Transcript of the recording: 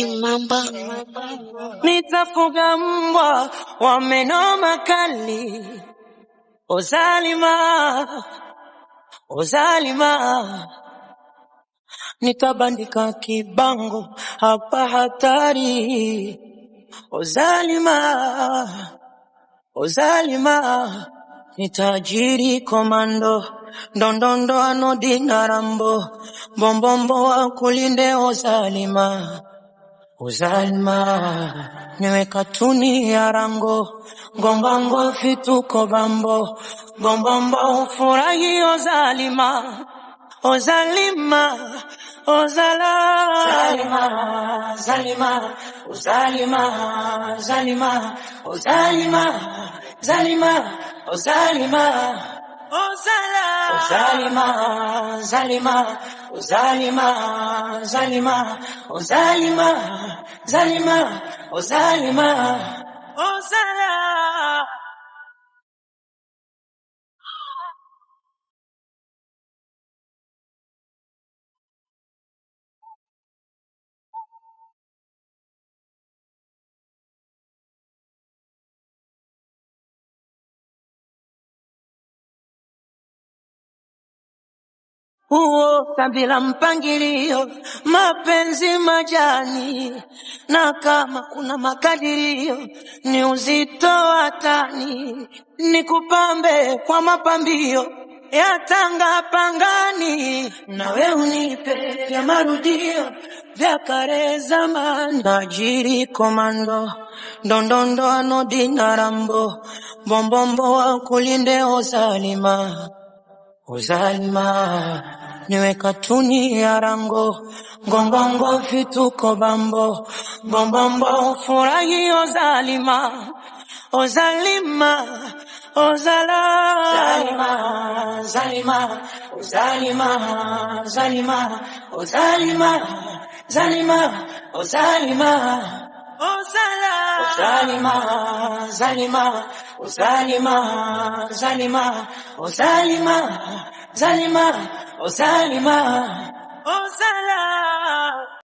Imamba Nitafuga mbwa wa meno makali. Ozalima, Ozalima. Nitabandika kibango hapa hatari. Ozalima, Ozalima. Nitajiri komando, ndondondo anodina rambo, bombombo wa kulinde Ozalima. Ozalima, niwe katuni ya rango, gongongo fituko bambo, bombombo ufurahi Ozalima. Ozalima, Ozala, Zalima, Zalima, Ozalima, Zalima, Ozalima, Zalima, Ozalima, Ozala, Ozalima, Zalima, Ozalima, Zalima, Ozalima, Zalima, Ozalima, Ozala. Kabila mpangilio, mapenzi majani, na kama kuna makadirio, ni uzito wa tani, nikupambe kwa mapambio ya Tanga Pangani, nawe unipe vya marudio vya kale zamani. Najiri komando, ndondondo anodina rambo, bombombo wa kulinde Ozalima. Ozalima, niwe katuni ya rango, gongongo fituko bambo, bombombo ufurahi Ozalima. Ozalima, Ozala, Zalima, Zalima, Ozalima, Zalima, Ozalima, Zalima, Ozalima, Ozala, Ozalima, Zalima, Ozalima, Zalima, Ozalima, Zalima, Ozalima, Ozala.